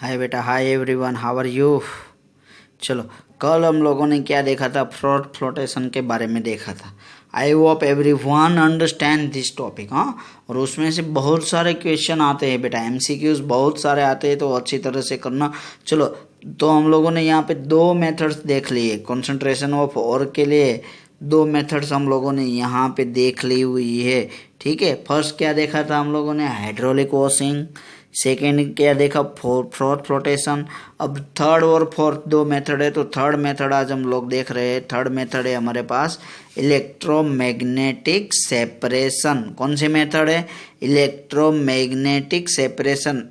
हाय बेटा, hi everyone, how are you. चलो, कल हम लोगों ने क्या देखा था? फ्लोटेशन के बारे में देखा था। I hope everyone understand this topic. हाँ, और उसमें से बहुत सारे क्वेश्चन आते हैं बेटा, एमसीक्यूज बहुत सारे आते हैं, तो अच्छी तरह से करना। चलो, तो हम लोगों ने यहाँ पे दो मेथड्स देख लिए कंसंट्रेशन ऑफ और के लिए। दो मेथड्स हम लोगों ने यहाँ पे देख ली हुई है। ठीक है, फर्स्ट क्या देखा था हम लोगों ने? Hydraulic washing. सेकेंड क्या देखा? Froth flotation. अब थर्ड और फोर्थ दो मेथड है, तो थर्ड मेथड आज हम लोग देख रहे हैं। थर्ड मेथड है हमारे पास इलेक्ट्रोमैग्नेटिक सेपरेशन। कौन सी मेथड है? Electromagnetic separation.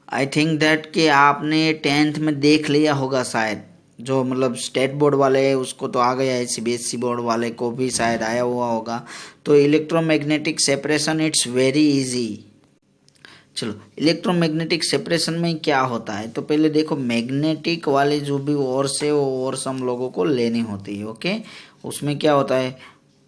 I think that कि आपने 10th में देख लिया होगा शायद। जो मतलब स्टेट बोर्ड वाले हैं उसको तो आ गया है, सीबीएसई बोर्ड वाले को भी शायद आया हुआ होगा। तो electromagnetic separation it's very easy. चलो, इलेक्ट्रोमैग्नेटिक सेपरेशन में क्या होता है? तो पहले देखो, मैग्नेटिक वाले जो भी ओर्स है वो ओर्स हम लोगों को लेनी होती है। ओके, उसमें क्या होता है?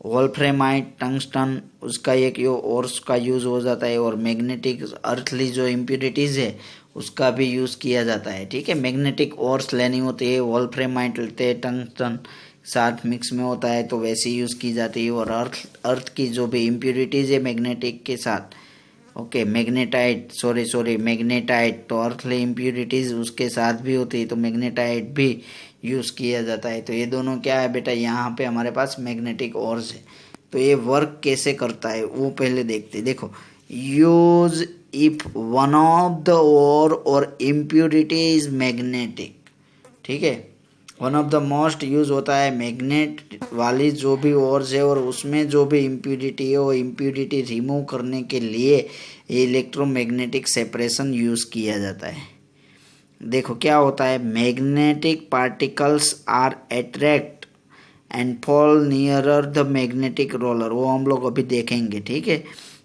वोल्फ्रेमाइट, टंगस्टन, उसका एक ओर्स का यूज हो जाता है, और मैग्नेटिक अर्थली जो इम्प्योरिटीज है उसका भी यूज किया जाता है। ठीक है, मैग्नेटिक ओर्स लेनी होती है, वोल्फ्रेमाइट लेते हैं, टंगस्टन साथ मिक्स में होता है तो वैसे यूज की जाती है। और अर्थ की जो भी इम्प्योरिटीज है मैग्नेटिक के साथ, ओके, मैग्नेटाइट तो अर्थली इम्प्योरिटीज उसके साथ भी होती है, तो मैग्नेटाइट भी यूज़ किया जाता है। तो ये दोनों क्या है बेटा? यहाँ पे हमारे पास मैग्नेटिक ओर्स है। तो ये वर्क कैसे करता है वो पहले देखते हैं। देखो, use if one of the ore और इम्प्योरिटी इज मैग्नेटिक। ठीक है, one of the most use होता है मैग्नेट वाली जो भी ओर्स है, और उसमें जो भी इम्प्योरिटी है वो इम्प्योरिटी रिमूव करने के लिए इलेक्ट्रोमैग्नेटिक सेपरेशन यूज किया जाता है। देखो क्या होता है, magnetic particles are attract and fall nearer the magnetic roller, वो हम लोग अभी देखेंगे। ठीक है,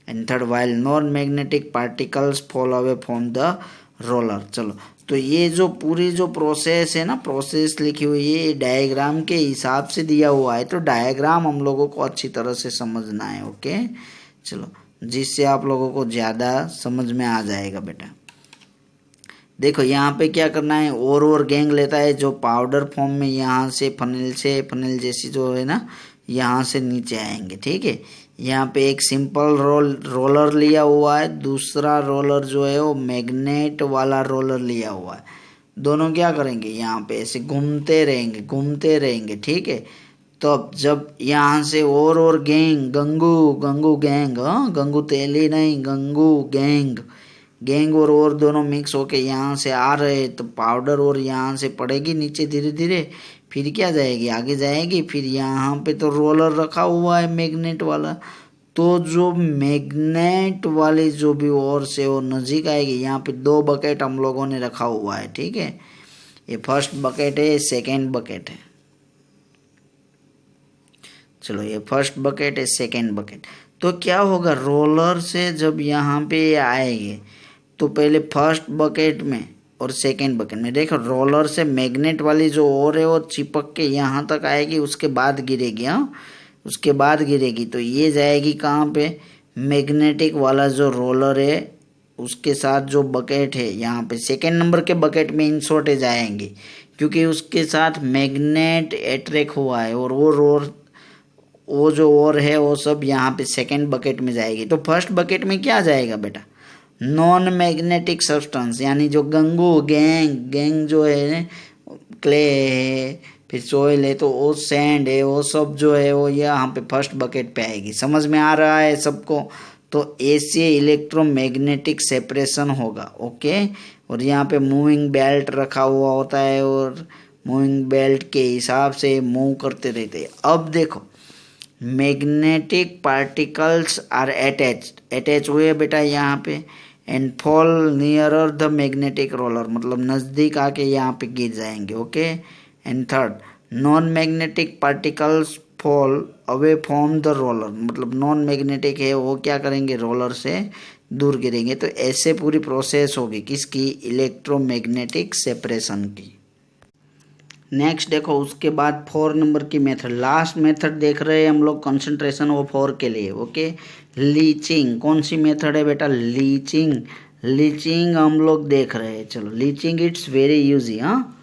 and third, while non magnetic particles fall away from the roller. चलो, तो ये जो पूरी जो प्रोसेस है ना, प्रोसेस लिखी हुई है, ये डायग्राम के हिसाब से दिया हुआ है, तो डायग्राम हम लोगों को अच्छी तरह से समझना है। ओके, चलो, जिससे आप लोगों को ज़्यादा समझ में आ जाएगा बेटा। देखो यहाँ पे क्या करना है, और गैंग लेता है जो पाउडर फॉर्म में यहाँ से फनेल जैसी जो है ना, यहाँ से नीचे आएंगे। ठीक है, यहाँ पे एक सिंपल रोलर लिया हुआ है, दूसरा रोलर जो है वो मैग्नेट वाला रोलर लिया हुआ है। दोनों क्या करेंगे, यहाँ पे ऐसे घूमते रहेंगे। ठीक है, तो अब जब यहाँ से और गैंग, गंगू गैंग, हाँ, गंगू तेली नहीं, गंगू गैंग और दोनों मिक्स होके यहाँ से आ रहे, तो पाउडर और यहाँ से पड़ेगी नीचे धीरे धीरे, फिर क्या जाएगी, आगे जाएगी। फिर यहाँ पे तो रोलर रखा हुआ है मैग्नेट वाला, तो जो मैग्नेट वाली जो भी ओर से वो नजीक आएगी। यहाँ पे दो बकेट हम लोगों ने रखा हुआ है। ठीक है, ये फर्स्ट बकेट है, सेकेंड बकेट है। चलो, ये फर्स्ट बकेट है, सेकेंड बकेट। तो क्या होगा, रोलर से जब यहाँ पे आएंगे तो पहले फर्स्ट बकेट में और सेकेंड बकेट में, देखो रोलर से मैग्नेट वाली जो ओर है वो चिपक के यहाँ तक आएगी, उसके बाद गिरेगी। हाँ, उसके बाद गिरेगी तो ये जाएगी कहाँ पे? मैग्नेटिक वाला जो रोलर है उसके साथ जो बकेट है यहाँ पे सेकेंड नंबर के बकेट में इंसर्ट जाएंगे, क्योंकि उसके साथ मैग्नेट अट्रैक्ट हुआ है, और वो जो और है वो सब यहाँ पे सेकेंड बकेट में जाएगी। तो फर्स्ट बकेट में क्या जाएगा बेटा? नॉन मैग्नेटिक सब्सटेंस, यानी जो गंगू गैंग जो है, क्ले है, फिर सोइल है, तो वो सैंड है, वो सब जो है वो यहाँ पे फर्स्ट बकेट पे आएगी। समझ में आ रहा है सबको? तो ऐसे इलेक्ट्रोमैग्नेटिक सेपरेशन होगा। ओके, और यहाँ पे मूविंग बेल्ट रखा हुआ होता है, और मूविंग बेल्ट के हिसाब से मूव करते रहते हैं। अब देखो, मैग्नेटिक पार्टिकल्स आर अटैच हुए बेटा यहाँ पे, and fall nearer the magnetic roller, मतलब नज़दीक आके यहाँ पे गिर जाएंगे। Okay, and third, non magnetic particles fall away from the roller, मतलब नॉन मैग्नेटिक है वो क्या करेंगे, रोलर से दूर गिरेंगे। तो ऐसे पूरी प्रोसेस होगी किसकी? इलेक्ट्रोमैग्नेटिक सेपरेशन की। नेक्स्ट देखो, उसके बाद 4 नंबर की मेथड, लास्ट मेथड देख रहे हैं हम लोग कंसंट्रेशन ऑफ और के लिए। Okay, leaching. कौन सी मेथड है बेटा? लीचिंग। लीचिंग हम लोग देख रहे हैं। चलो लीचिंग इट्स वेरी ईजी। हाँ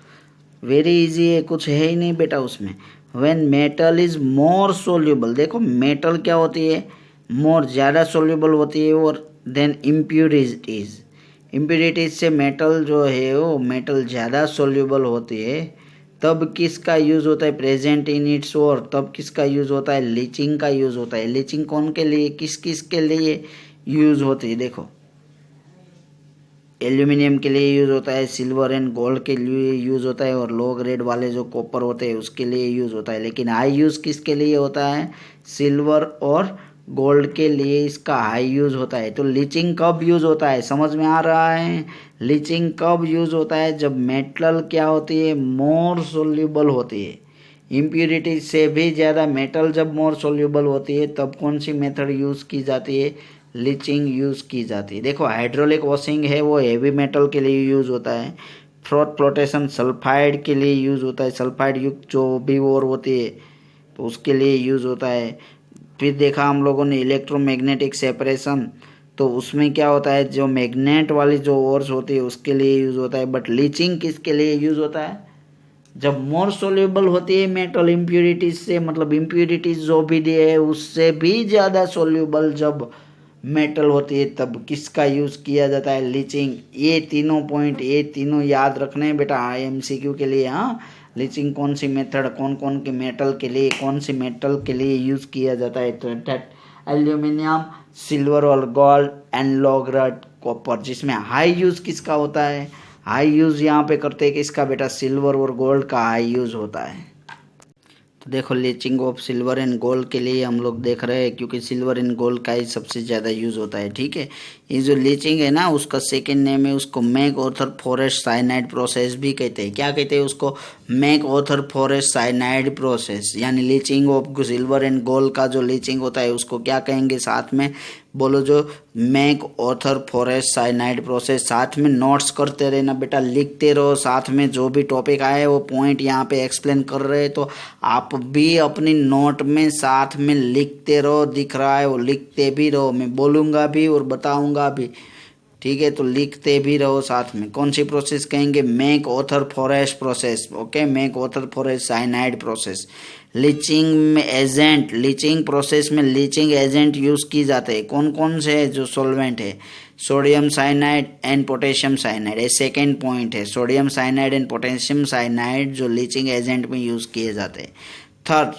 वेरी इजी है, कुछ है ही नहीं बेटा उसमें। When metal is more soluble, देखो मेटल क्या होती है, मोर ज़्यादा सोल्यूबल होती है, और देन इम्प्यूरिटीज, इम्प्यूरिटीज से मेटल जो है वो मेटल ज़्यादा सोल्यूबल होती है, तब किसका यूज़ होता है, प्रेजेंट इन इट्स और, तब किसका यूज़ होता है, लीचिंग का यूज़ होता है। लीचिंग कौन के लिए, किस किस के लिए यूज़ होती है, देखो एल्यूमिनियम के लिए यूज़ होता है, सिल्वर एंड गोल्ड के लिए यूज़ होता है, और लो ग्रेड वाले जो कॉपर होते हैं उसके लिए यूज़ होता है। लेकिन हाई यूज़ किसके लिए होता है, सिल्वर और गोल्ड के लिए इसका हाई यूज़ होता है। तो लीचिंग कब यूज़ होता है, समझ में आ रहा है, लीचिंग कब यूज़ होता है, जब मेटल क्या होती है, मोर सोल्यूबल होती है। इम्प्यूरिटी से भी ज़्यादा मेटल जब मोर सोल्यूबल होती है, तब कौन सी मेथड यूज़ की जाती है, लीचिंग यूज़ की जाती है। देखो हाइड्रोलिक वॉशिंग है वो हेवी मेटल के लिए यूज़ होता है। फ्लोट फ्लोटेशन सल्फाइड के लिए यूज़ होता है, सल्फाइड युक्त जो भी और होती है तो उसके लिए यूज़ होता है। फिर देखा हम लोगों ने इलेक्ट्रोमैग्नेटिक सेपरेशन, तो उसमें क्या होता है, जो मैग्नेट वाली जो ओर्स होती है उसके लिए यूज़ होता है। बट लीचिंग किसके लिए यूज़ होता है, जब मोर सोल्यूबल होती है मेटल इम्प्यूरिटीज से, मतलब इम्प्यूरिटीज जो भी दिए है उससे भी ज़्यादा सोल्यूबल जब मेटल होती है, तब किसका यूज़ किया जाता है, लीचिंग। ये तीनों पॉइंट, ये तीनों याद रखने हैं बेटा एमसीक्यू के लिए। हाँ लीचिंग कौन सी मेथड, कौन कौन के मेटल के लिए, कौन सी मेटल के लिए यूज़ किया जाता है, तो दैट एल्यूमिनियम, सिल्वर और gold and low grade copper, जिसमें हाई यूज़ किसका होता है, हाई यूज़ यहाँ पे करते हैं किसका बेटा, सिल्वर और गोल्ड का हाई यूज़ होता है। तो देखो leaching of silver and gold के लिए हम लोग देख रहे हैं, क्योंकि सिल्वर एंड गोल्ड का ही सबसे ज़्यादा यूज़ होता है। ठीक है, ये जो लीचिंग है ना उसका सेकेंड नेम है, उसको MacArthur Forrest cyanide process भी कहते हैं। क्या कहते हैं उसको, MacArthur Forrest cyanide process. यानी leaching of silver and gold का जो लीचिंग होता है उसको क्या कहेंगे साथ में, बोलो, जो MacArthur Forrest cyanide process. साथ में नोट्स करते रहना बेटा, लिखते रहो, साथ में जो भी टॉपिक आए वो पॉइंट यहाँ पे एक्सप्लेन कर रहे हैं तो आप भी अपनी नोट में साथ में लिखते रहो, दिख रहा है वो लिखते भी रहो, मैं बोलूँगा भी और बताऊँगा भी। ठीक है, तो लिखते भी रहो साथ में। कौन सी प्रोसेस कहेंगे, MacArthur Forrest process. Okay, MacArthur Forrest cyanide process. Leaching में एजेंट, लीचिंग प्रोसेस में लीचिंग एजेंट यूज़ की जाते हैं। कौन कौन से है जो सॉल्वेंट है, sodium cyanide and potassium cyanide. ये सेकेंड पॉइंट है, sodium cyanide and potassium cyanide जो लीचिंग एजेंट में यूज़ किए जाते हैं। थर्ड,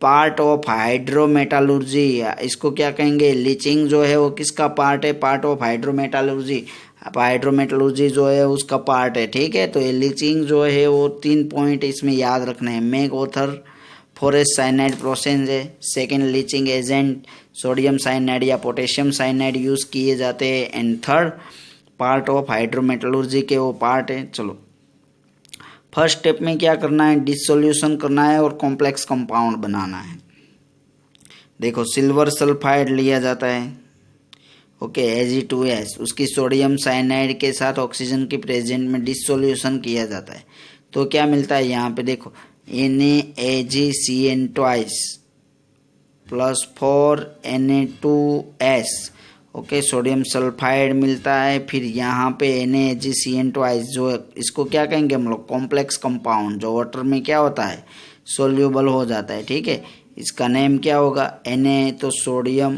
पार्ट ऑफ हाइड्रोमेटालर्जी, इसको क्या कहेंगे, लीचिंग जो है वो किसका पार्ट है, पार्ट ऑफ हाइड्रोमेटालर्जी। हाइड्रोमेटालर्जी जो है उसका पार्ट है। ठीक है, तो ये लीचिंग जो है वो 3 पॉइंट इसमें याद रखना है। MacArthur Forrest cyanide process है, second leaching agent sodium cyanide या पोटेशियम साइनाइड यूज़ किए जाते हैं, and third part of hydrometallurgy के वो पार्ट है। चलो फर्स्ट स्टेप में क्या करना है, डिसोल्यूशन करना है और कॉम्प्लेक्स कंपाउंड बनाना है। देखो सिल्वर सल्फाइड लिया जाता है, ओके, Ag2S, उसकी सोडियम साइनाइड के साथ ऑक्सीजन की प्रेजेंट में डिसोल्यूशन किया जाता है, तो क्या मिलता है यहाँ पे देखो, NaAgCN twice plus 4 Na2S, okay, sodium sulphide मिलता है। फिर यहाँ पे NaAgCN ट्वाइस, जो इसको क्या कहेंगे हम लोग, कॉम्प्लेक्स कंपाउंड, जो वाटर में क्या होता है, सोल्यूबल हो जाता है। ठीक है, इसका नेम क्या होगा, Na तो सोडियम,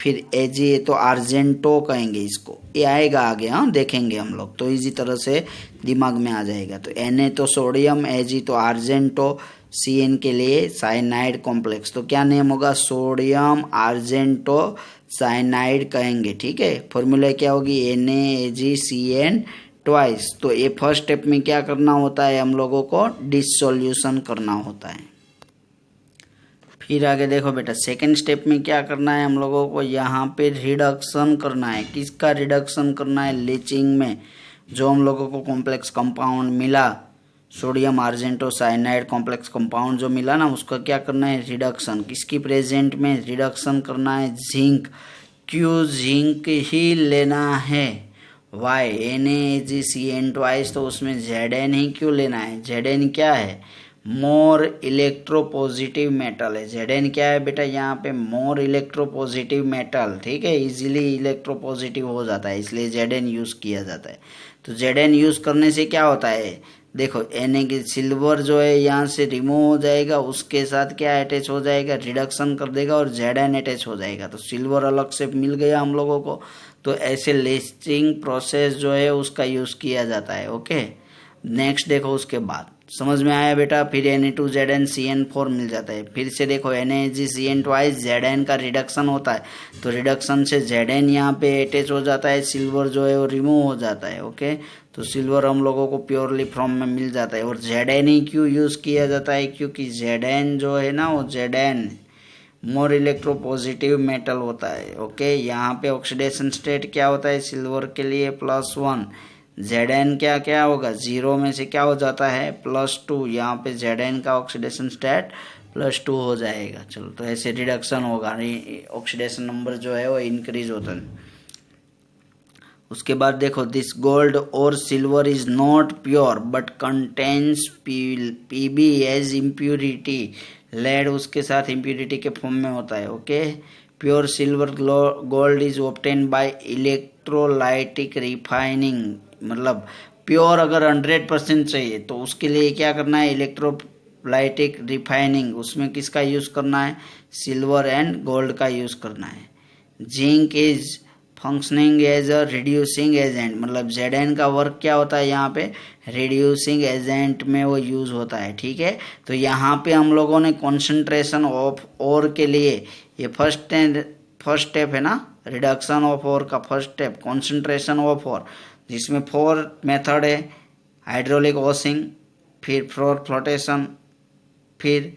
फिर Ag तो आर्जेंटो कहेंगे इसको, ये आएगा आगे, हाँ देखेंगे हम लोग, तो इसी तरह से दिमाग में आ जाएगा। तो Na तो सोडियम, Ag तो आर्जेंटो, Cn के लिए साइनाइड कॉम्प्लेक्स, तो क्या नेम होगा, सोडियम आर्जेंटो साइनाइड कहेंगे। ठीक है, फॉर्मूला क्या होगी, NaAgCN ट्वाइस। तो ये फर्स्ट स्टेप में क्या करना होता है, हम लोगों को डिसोल्यूशन करना होता है। फिर आगे देखो बेटा, सेकेंड स्टेप में क्या करना है हम लोगों को, यहाँ पे रिडक्शन करना है। किसका रिडक्शन करना है, लीचिंग में जो हम लोगों को कॉम्प्लेक्स कंपाउंड मिला, सोडियम आर्जेंटो साइनाइड कॉम्प्लेक्स कंपाउंड जो मिला ना, उसका क्या करना है, रिडक्शन। किसकी प्रेजेंट में रिडक्शन करना है, जिंक। क्यों जिंक ही लेना है, वाई, NaAgCN ट्वाइस, तो उसमें Zn ही क्यों लेना है, Zn क्या है, मोर इलेक्ट्रोपॉजिटिव मेटल है। Zn क्या है बेटा यहाँ पे, मोर इलेक्ट्रोपॉजिटिव मेटल, ठीक है, इजीली इलेक्ट्रोपॉजिटिव हो जाता है, इसलिए Zn यूज़ किया जाता है। तो Zn यूज़ करने से क्या होता है, देखो Na की सिल्वर जो है यहाँ से रिमूव हो जाएगा, उसके साथ क्या अटैच हो जाएगा, रिडक्शन कर देगा और Zn अटैच हो जाएगा, तो सिल्वर अलग से मिल गया हम लोगों को। तो ऐसे लेचिंग प्रोसेस जो है उसका यूज़ किया जाता है। ओके, नेक्स्ट देखो, उसके बाद समझ में आया बेटा, फिर Na2ZnCN4 मिल जाता है। फिर से देखो NaCN ट्वाइस Zn का रिडक्शन होता है, तो रिडक्शन से Zn यहाँ पे अटैच हो जाता है, सिल्वर जो है वो रिमूव हो जाता है। ओके, तो सिल्वर हम लोगों को प्योरली फॉर्म में मिल जाता है। और Zn ही क्यों यूज़ किया जाता है, क्योंकि Zn जो है ना, वो Zn मोर इलेक्ट्रोपॉजिटिव मेटल होता है। ओके, यहाँ पे ऑक्सीडेशन स्टेट क्या होता है सिल्वर के लिए, +1। Zn क्या क्या होगा, 0 में से क्या हो जाता है, +2। यहाँ पे Zn का ऑक्सीडेशन स्टेट +2 हो जाएगा। चलो, तो ऐसे रिडक्शन होगा, ऑक्सीडेशन नंबर जो है वो इंक्रीज होता है। उसके बाद देखो, दिस गोल्ड और silver is not pure but contains Pb as impurity. Lead उसके साथ इम्प्यूरिटी के फॉर्म में होता है। Okay, pure silver gold is obtain by electrolytic refining, मतलब प्योर अगर 100% चाहिए तो उसके लिए क्या करना है, इलेक्ट्रोलाइटिक रिफाइनिंग, उसमें किसका यूज़ करना है, सिल्वर एंड गोल्ड का यूज़ करना है। Zinc is functioning as a reducing agent, मतलब Zn का वर्क क्या होता है यहाँ पे, रिड्यूसिंग एजेंट में वो यूज़ होता है। ठीक है, तो यहाँ पे हम लोगों ने कॉन्सेंट्रेशन ऑफ ओर के लिए, ये फर्स्ट स्टेप है ना, रिडक्शन ऑफ ओर का first step concentration of ore, जिसमें 4 मेथड है, हाइड्रोलिक वॉशिंग, फिर फ्लोटेशन, फिर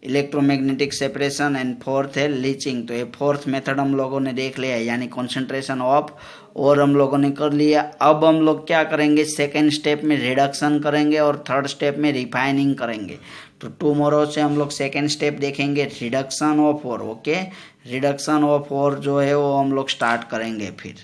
इलेक्ट्रोमैग्नेटिक सेपरेशन एंड फोर्थ है लीचिंग। तो ये फोर्थ मेथड हम लोगों ने देख लिया, यानी कॉन्सेंट्रेशन ऑफ और हम लोगों ने कर लिया। अब हम लोग क्या करेंगे, सेकेंड स्टेप में रिडक्शन करेंगे और थर्ड स्टेप में रिफाइनिंग करेंगे। तो टुमारो से हम लोग सेकेंड स्टेप देखेंगे, reduction of ore. Okay, reduction of ore जो है वो हम लोग स्टार्ट करेंगे फिर।